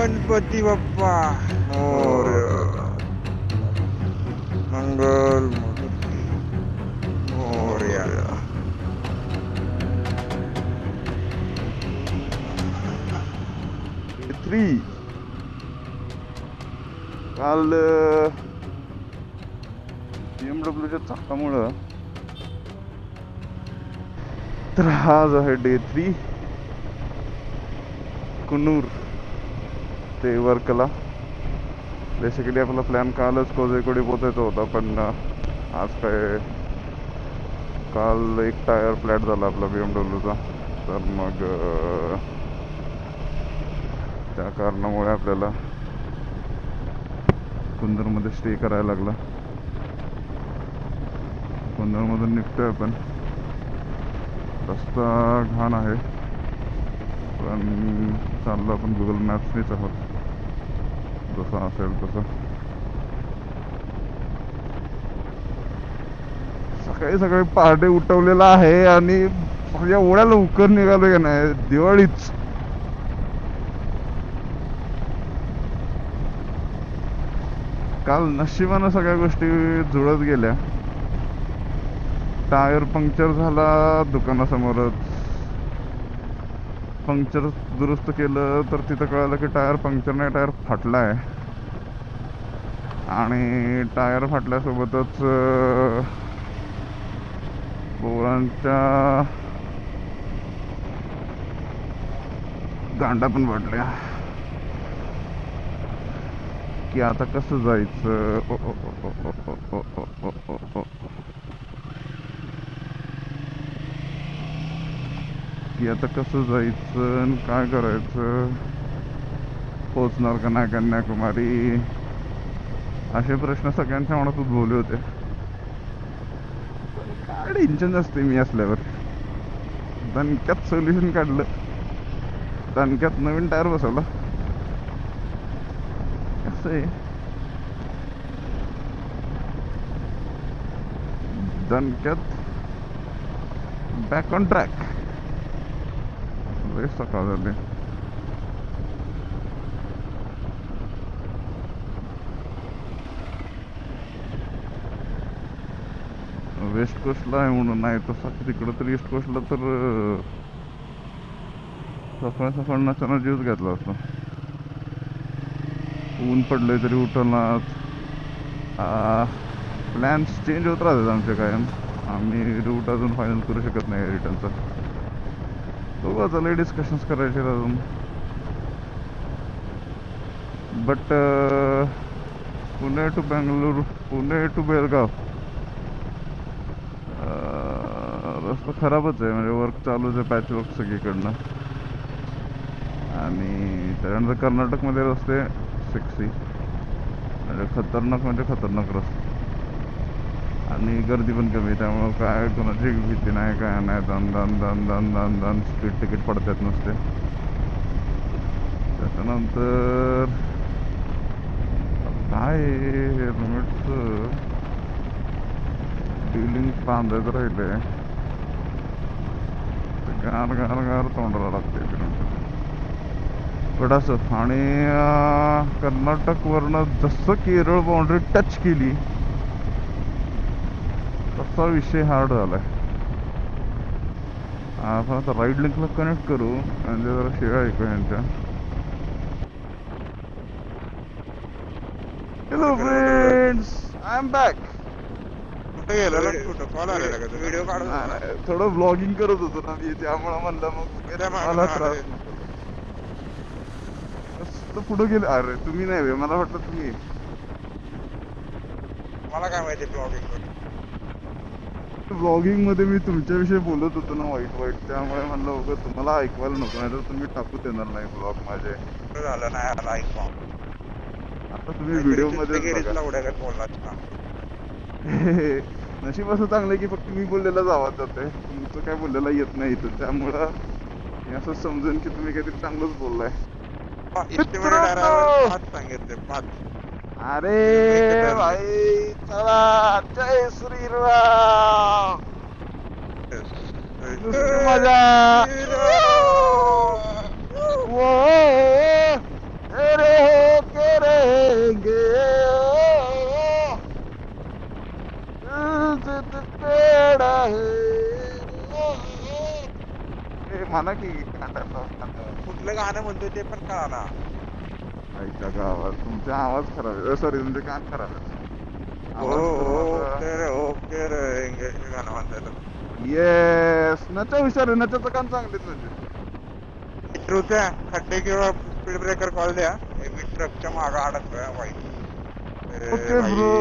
गणपती बाप्पा मोरया. मंगल मूर्ती मोरया. थ्री काल BMWच्या चाकामुळं तर आज आहे डे 3 कुन्नूर ते वर्कला. बेसिकली आपला प्लॅन कालच कोझेकोडी पोचायचा होता, पण आज काय काल एक टायर फ्लॅट झाला आपला BMWचा, तर मग त्या कारणामुळे आपल्याला कुंदरमध्ये स्टे करायला लागला. कुंदरमधून निघतोय आपण. रस्ता घाण आहे, पण चाललो आपण गुगल मॅप्सनेच आहोत, जसं असेल तसं. सकाळी सकाळी पहाटे उठवलेला आहे आणि एवढ्या लवकर निघालो का नाही, दिवाळीच. काल नशिबानं सगळ्या गोष्टी जुळत गेल्या. टायर पंक्चर झाला दुकानासमोरच. पंक्चर दुरुस्त केलं तर तिथं कळालं की टायर पंक्चर नाही, टायर फाटला आहे. आणि टायर फाटल्यासोबतच पोरांच्या गांडा पण पडल्या की आता कसं जायचं. की आता कसं जायचं आणि काय करायचं, पोचणार का नाही कन्याकुमारी, असे प्रश्न सगळ्यांच्या मनात उद्भवले होते. काय टेन्शन असते मी असल्यावर. दणक्यात सोल्युशन काढलं, दणक्यात नवीन टायर बसवला. कसं आहे, दणक्यात बॅक ऑन ट्रॅक. लय सकाळ झाली. वेस्ट कोस्टला आहे म्हणून, नाही तसं तिकडं तर ईस्ट कोस्टला तर सकाळ सकाळ नसताना जीवच घेतला असतो. ऊन पडलंय तरी उठवणार. प्लॅन्स चेंज होत राहतात आमचे कायम. आम्ही रूट अजून फायनल करू शकत नाही रिटर्नचा. बघू आता, लय डिस्कशन्स करायचे अजून. But Pune to Bangalore, Pune to Belgaum रस्ता खराबच आहे. म्हणजे वर्क चालूच आहे, पॅच वर्क सगळीकडनं. आणि त्याच्यानंतर कर्नाटकमध्ये रस्ते सेक्सी, म्हणजे खतरनाक रस्ते. आणि गर्दी पण कमी, त्यामुळं काय कोणाची भीती नाही, काय नाही. दन दन दन दन दन दन स्पीड तिकीट पडतात नसते. त्याच्यानंतर काय हेल्मेटचं डिलिंग बांधायचं राहिलंय, गार गार गार तोंडाला लागते थोडंसं. आणि कर्नाटकवरनं जसं केरळ बाउंड्री टच केली तसा विषय हार्ड झालाय. आपण आता राईड लिंकला कनेक्ट करू आणि जरा शिवाय ऐकू यांच्या. Hello friends, I am back. कुठे गेला कुठं कॉल आलेला का तुला? व्हिडिओ काढत होता. थोडं ब्लॉगिंग करत होतो ना मी, त्यामुळं म्हणलं मग त्या मागं मला आले. त्रास नको. कसं पुढं गेलं? अरे तुम्ही नाही बे, मला वाटलं तुम्ही. मला काय माहिती ब्लॉगिंग करून. ब्लॉगिंग मध्ये मी तुमच्याविषयी बोलत होतो ना, वाईट वाईट, त्यामुळे म्हणलं उगाच तुम्हाला ऐकवायला नको, नाही तर तुम्ही टाकू देणार नाही ब्लॉग माझे. झालं नाही आला ऐकवा. आता तुम्ही व्हिडिओ मध्येच बघा. उड्यागत बोललाच ना. नशीब असं चांगलं की फक्त मी बोललेलाच आवाज जातोय, तुमचं काय बोललेला येत नाही इथं. त्यामुळं मी असं समजून की तुम्ही काहीतरी चांगलंच बोललाय. सांगितले 5. अरे भाई चला, जय श्रीराम. दुसरी मजा. खड़ा है ए, म्हणा की कुठलं गाणं म्हणतोय ते पण कळा ना. ऐका गावात तुमचा आवाज खराब आहे, सॉरी तुमचे कान खराब आहे. ओ आवाज तर माझा ओके रे इंग्लिश गाणं म्हणताय. येस नचा हुशार आहे, नच्याचं कान चांगलेच म्हणजे ट्रूच्या खड्डे किंवा स्पीड ब्रेकर कॉल द्या. मी ट्रकच्या मागं अडकतोय भाई. Okay bro.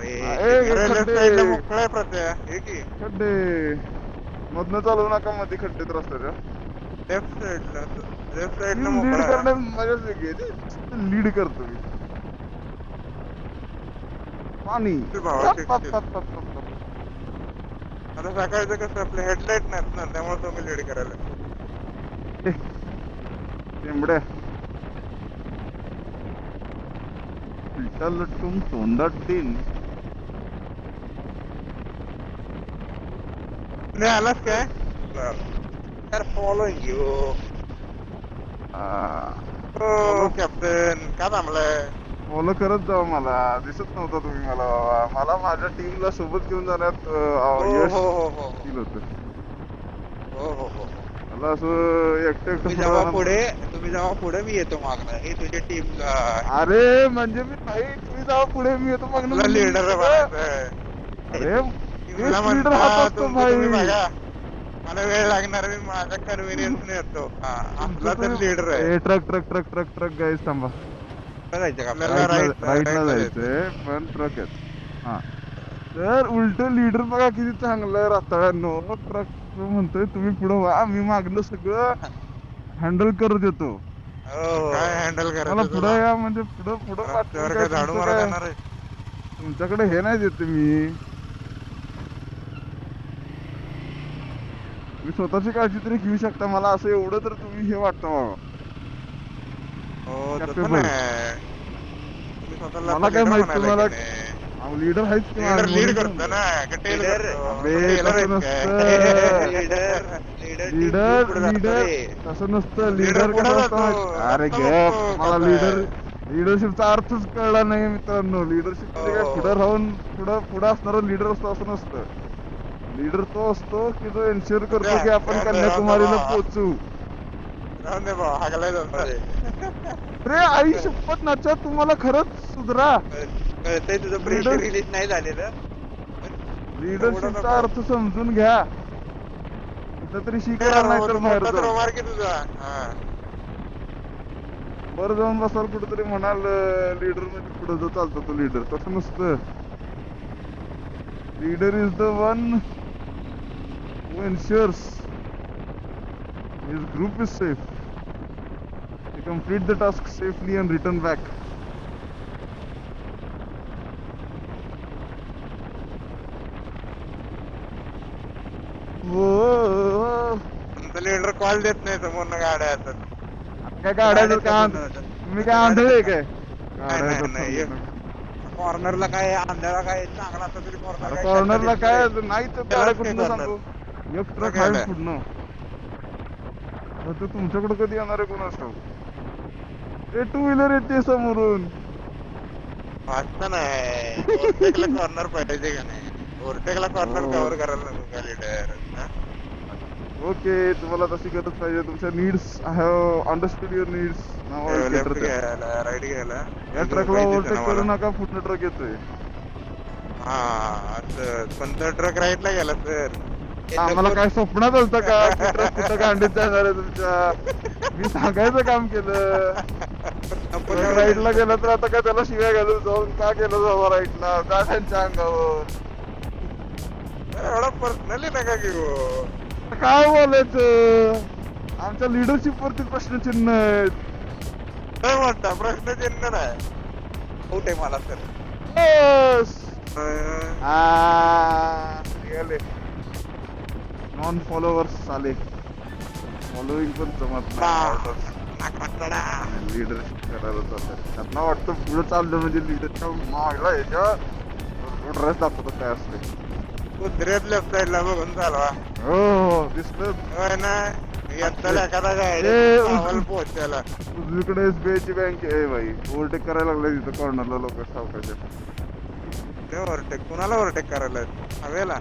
रेल्वे साईडला मोकळं आहे प्रत्यय हे की खड्डे मधनं चालू नका, मध्ये खड्डेत रस्त्याच्या लेफ्ट साईडला लीड मोकळं आहे. करण्यात मजाच वेगळी आहे. लीड करतो मी पाणी भावा, पप, पप, पप, पप, पप, पप. आता सकाळचं कसं आपलं हेडलाईट नाहीत ना, त्यामुळे तुम्ही लीड करायला. ए, टेंबड्या पिटाला तुम तोंडात देईन. नाही आलास काय तर फॉलोइंग यू. हो कॅप्टन का थांबलाय. फॉलो करत जाऊ, मला दिसत नव्हता तुम्ही मला बाबा. मला माझ्या टीमला सोबत घेऊन जाण्यात यश फील होत. मला असं एकटं तुम्ही जेव्हा पुढे मी येतो मागणं हे तुझ्या टीमला. अरे म्हणजे मी नाही, तुम्ही जावा पुढे मी येतो मागणं. लीडर अरे लीडर हात असतो भाई. मला वेळ लागणार, मी माझ्या कन्व्हिनियन्स ने येतो. आपला तर लीडर आहे. Truck truck truck truck truck guys थांबा. राईटला जायचंय पण ट्रक आहेत. हा तर उलट लीडर बघा किती चांगलं रताळ्यांनो. ट्रक म्हणतोय तुम्ही पुढं व्हा, मी मागलं सगळं हँडल करत येतो. काय हँडल मला पुढं या म्हणजे पुढं झाडू मारा जाणार आहे. तुमच्याकडे हे नाही देते मी स्वतःची काळजी तरी घेऊ शकता. मला असं एवढं तर तुम्ही हे वाटतं बाबा. मला काय माहित तुम्हाला लीडर आहेच लीड करतो ना. लीडर तसं नसतं. लीडर कसं असतं. अरे गप, मला लिडरशिपचा अर्थच कळला नाही मित्रांनो. लिडरशिप म्हणजे काय पुढे राहून पुढे असणारा लीडर असतो असं नसतं. लीडर तो असतो की जो एन्श्योर करतो की आपण कन्याकुमारीला पोहोचू. अरे आई शपथ नाचा, तुम्हाला खरंच सुधरा. कळतंय तुझं प्रेशर रिलीज नाही झालेलं. लीडरशिपचा अर्थ समजून घ्या. कुठं तरी शिकणार नाही तर बाहेर रोमार की तुझा वर जाऊन बसाल कुठेतरी म्हणाल लीडर म्हणजे पुढे जो चालतो तो लीडर. तसं नसतं. Leader is the one who ensures his group is safe. They complete the task safely and return back. Leader call देत नाही समोरनं गाड्या येतात. काय गाड्याचं काम तुम्ही काय आंधळे काय कॉर्नरला काय अंधारा काय चांगला असता तरी कॉर्नरला काय नाही तर गाड्या कुठनं सांगू. एक ट्रक आहे पुढनं. तो तुमच्याकडे कधी येणार आहे कोण असतो. ते टू व्हीलर येते समोरून. वाटत नाही कॉर्नर पाहिजे का नाही. ओव्हरटेकला कॉर्नर कव्हर करायला नको का लीडर. ओके तुम्हाला तशी गरज पाहिजे. तुमच्या needs I have understood your needs. Right घ्यायला या ट्रकला ओव्हरटेक करू नका, पुढनं ट्रक येतोय. हा असं कोणता ट्रक राईटला गेला सर. आम्हाला काय स्वप्नात होतं का की ट्रक कुठं गांडीत जाणार आहे तुमच्या. मी सांगायचं काम केलं. राईटला गेलं तर आता काय त्याला शिव्या घालून जाऊन का केलं जावं राईटला का त्यांच्या अंगावर. एवढा पर्सनली नका घेऊ. काय बोलायचं. आमच्या लिडरशिप वरती प्रश्नचिन्ह आहेत. काय म्हणता प्रश्नचिन्ह नाही. कुठे मला सर नॉन फॉलोवर्स आले. फॉलोईंग पण जमत नाही. लिडरशिप करायला चाललंय त्यांना वाटतं पुढे चाललं म्हणजे लिडरच्या मागला याच्या ड्रेस दाखवतो काय असते. कुत्र्यात लेफ्ट साईडला बघून चालवा. हो दिसत ना पोहोचायला. उजवीकडे SBI ची बँक आहे भाई. ओव्हरटेक करायला लागलाय तिथं कॉर्नरला लोक सावकाच्या. ओव्हरटेक कुणाला ओव्हरटेक करायला हवेला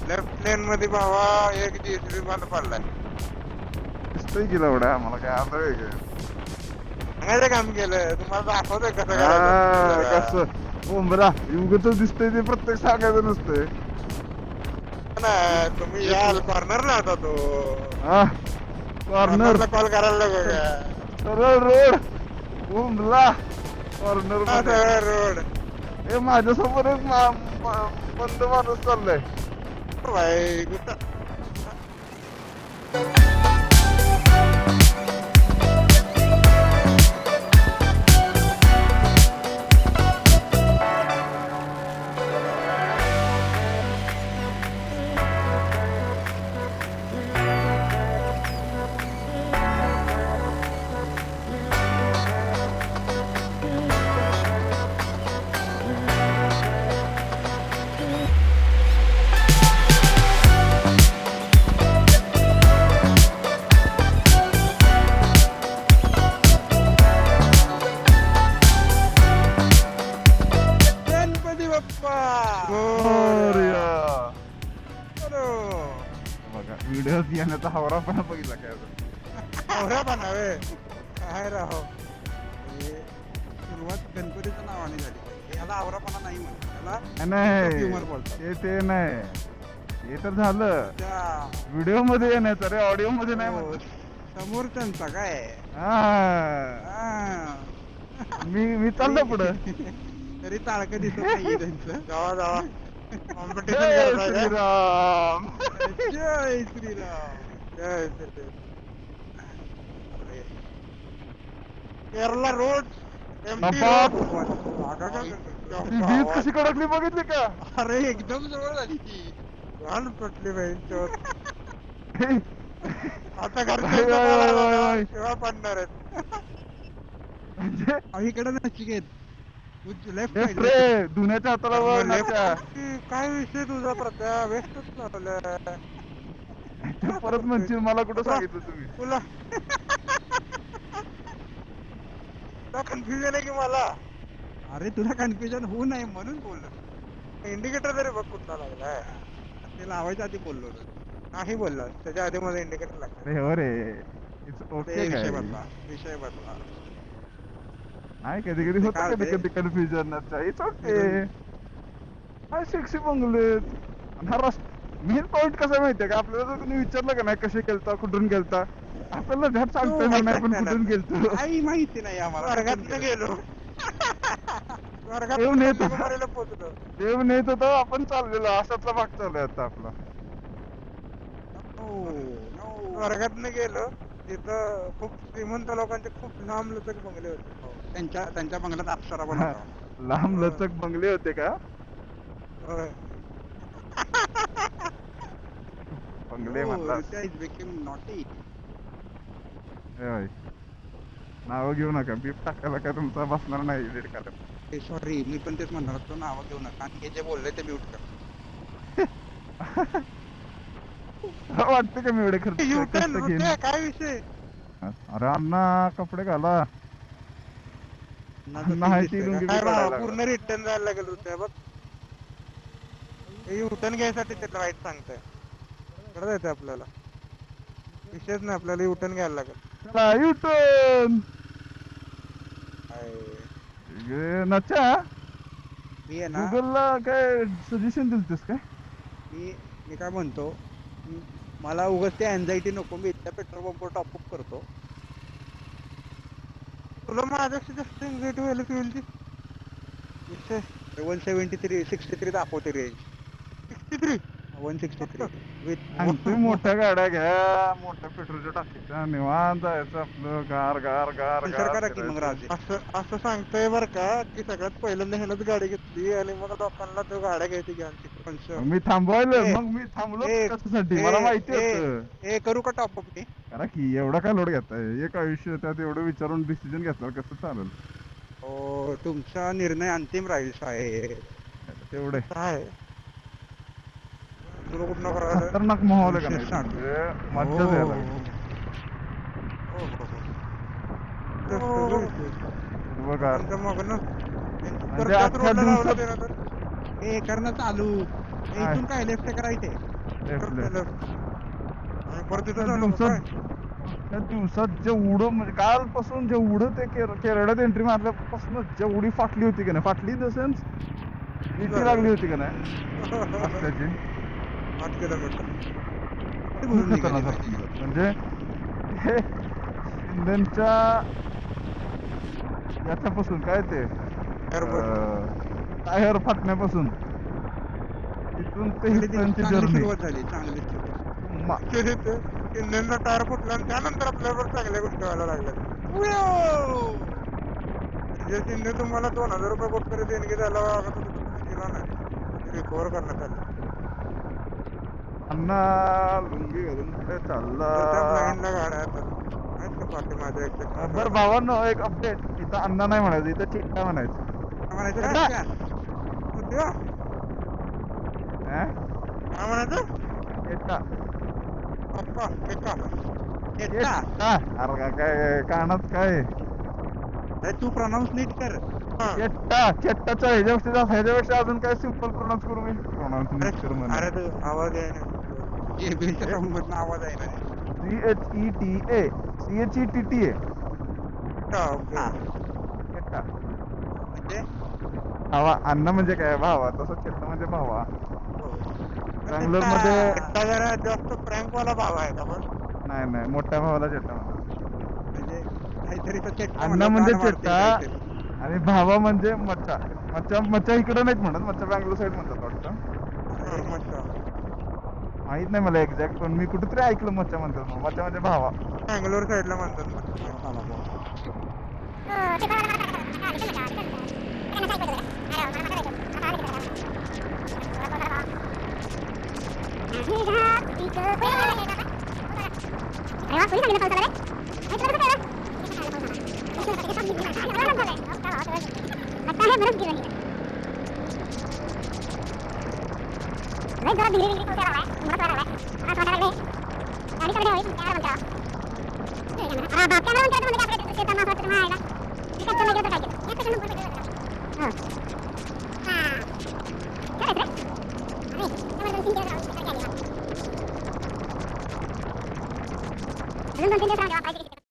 लेफ्ट लेन मध्ये भावा एक जीसीबी बंद पडलाय दिसतोय की लवड्या मला काय आलं वेगळं सांगायचं काम केलं तुम्हाला दाखवतोय कसं करायचं कसं उंबरा उगच दिसतंय ते प्रत्येक सांगायचं नसतंय ना तुम्ही याल कॉर्नरला होता तो कॉर्नर कॉल करायला नको का सरळ रोड उंबला कॉर्नर मध्ये रोड हे माझ्यासमोर एक बंद माणूस चाललाय भाई कुठं गणपती बाप्पा मोरया. अरे बघा व्हिडिओत येण्याचा हावरा पण बघितला काय नवरा बनावे काय राहो सुरुवात गणपतीच्या नावाने झाली पाहिजे याला आवरापणा नाही म्हणत याला नाही humor बोलतात. ते नाही हे तर झालं त्या व्हिडिओ मध्ये येण्याचं रे ऑडिओ मध्ये नाही हो, म्हणत. समोरच्यांचा काय हा. हा. मी चाललो पुढं तरी ताळकं दिसत नाहीये त्यांचं जावा जावा कॉम्पिटिशन जय करताय श्रीराम जय श्रीराम जय श्रीराम अरे. केरला रोड बाप. ती भीत कशी कडकली बघितली का अरे एकदम जवळ झाली ती घाल पटली बाई आता घरच्या सेवा पडणार आहेत इकडे नचिकेत लेफ्ट रे धुण्याच्या हाताला वर नाच्या. काय विषय तुझा प्रत्या वेस्टच झालं परत म्हणशील मला कुठं सांगितलं तुम्ही तुला कन्फ्युजन आहे की मला अरे तुला कन्फ्युजन होऊ नये म्हणून बोललो इंडिकेटर तरी बघ कुठला लागलाय ते लावायच्या आधी बोललो नाही बोलला त्याच्या आधी मला इंडिकेटर लागला अरे हो रे इट्स ओके विषय बदला विषय बदला नाही कधी कधी होतं कधी कधी कन्फ्युजन इट्स ओके काय सेक्सी बंगलेत आणि हा मेन पॉइंट कसा माहितीये का आपल्याला जर तुम्ही विचारलं का नाही कसे गेलता कुठून गेलता आपल्याला झट सांगता येणार नाही पण कुठून गेलतो काही माहिती नाही आम्हाला वर्गात गेलो वर्गात येऊन येत होता. पोहोचलो देव नेत होता आपण चाललेलो असातला भाग चालू आहे आता आपला वर्गात गेलो तिथं खूप श्रीमंत लोकांचे खूप लांब लचक बंगले होते त्यांच्या बंगल्यात अप्सरा पण होता लांब लचक बंगले होते का होय. बंगले म्हणला नाव घेऊ नका बीप टाकायला काय तुमचा बसणार नाही एडिट करायला सॉरी मी पण तेच म्हणणार होतो नाव घेऊ नका आणि हे जे बोलले ते म्यूट कर वाटतं का मी एवढे खर्च काय विषय अरे अण्णा कपडे घाला पूर्ण रिटर्न जायला लागेल होत्या बघ युटर्न घ्यायसाठी ते राईट सांगतंय कडे जायचं आपल्याला विषयच नाही आपल्याला युटर्न घ्यायला लागेल युटर्न नचा मी आहे ना गुगलला काय सजेशन दिलतेस काय मी काय म्हणतो मला उगाच ते अँझायटी नको मी इथल्या पेट्रोल पंपवर टॉपअप करतो तुला माझ्यापेक्षा जास्त अँझायटी व्हायला तुझी 173 63 दाखवते रेंज 63 163 तुम्ही मोठ्या गाड्या घ्या मोठ्या पेट्रोलच्या टाकीच्या निवांत जायचं आपलं गार गार गार करा की मग राजे असं सांगतोय बर का की सगळ्यात पहिल्यांदा ह्यानंच गाडी घेतली आणि मग लोकांना तो गाड्या घ्यायची घ्या मी थांबवायला मग मी थांबलो कशासाठी मला माहिती होतं हे करू का टॉपअप की करा की एवढा काय लोड घेताय एक आयुष्य त्यात एवढं विचारून डिसिजन घेतलं कसं चालेल हो तुमचा निर्णय अंतिम राहील साहेब तेवढे काय तुला कुठं खतरनाक माहोल आहे का नाही मज्जाच यायला बघा म्हणजे त्याच अख्ख्या रोडला लावलं दिवसात त्यानं तर हे करणं चालू हे काय? इथून काय लेफ्ट करायचे लेफ्ट आणि परत तिथं त्या जातो का काय दिवसात त्या दिवसात जेवढं म्हणजे कालपासून जेवढं ते केरळात एंट्री मारल्यापासून जेवढी फाटली होती का नाही फाटली इन द सेन्स विटी लागली होती का नाही रस्त्याची 8 किलोमीटर किती खूप भरून निघाली खतरनाक पाहिजे रस्ते म्हणजे हे शिंदेच्या याच्यापासून काय ते टायर फाटण्यापासून तिथून ते हिथपर्यंतची चांगली जर्नी सुरुवात झाली चांगली सुरुवात इंधनचा टायर फुटला आणि त्यानंतर आपल्यावर चांगल्या गोष्टी व्हायला लागल्या म्हणजे शिंदे तुम्हाला 2000 रुपये कुठतरी देणगी द्यायला लागत होती पण तुम्ही दिला नाही रिकव्हर करण्यात आलं अण्णा लुंगी घालून कुठे चालला त्या ब्लाइंडला गाड्या आहेत का पाठीमागे एक बरं भावांनो एक अपडेट इथं अण्णा नाही म्हणायचं इथं चिट्टा म्हणायचं म्हणायचं चिट्टा. काय होत्या अं? काय म्हणायचं चिट्टा पप्पा एका चिट्टा अरे काय कानात काय तू प्रोनाऊन्स नीट कर चेट्टाचा ह्याच्यापेक्षा अजून काय सिम्पल प्रोनाऊन्स करू मी प्रोनाऊन्स नीट कर म्हणे अरे तू आवाज आहे ना मधून आवाज आहे ना CHETA ओके चेट्टा म्हणजे भावा अण्णा म्हणजे काय भावा तसं चेट्टा म्हणजे भावा बँगलोर मध्ये जरा जास्त प्रँक वाला भाव आहे का पण नाही मोठ्या भावाला चेट्टा म्हणतात म्हणजे काहीतरी तर चेट्टा अण्णा म्हणजे म्हणलं चेट्टा आणि भावा म्हणजे मच्छा इकडं नाहीत म्हणत मच्छा बँगलोर साईड म्हणतात वाटतं माहित नाही मला एक्झॅक्ट पण मी कुठेतरी ऐकलं मच्छा म्हणतात मच्छा म्हणजे भावा बँगलोर साईडला म्हणतात अजून 2-3 दिवस राहून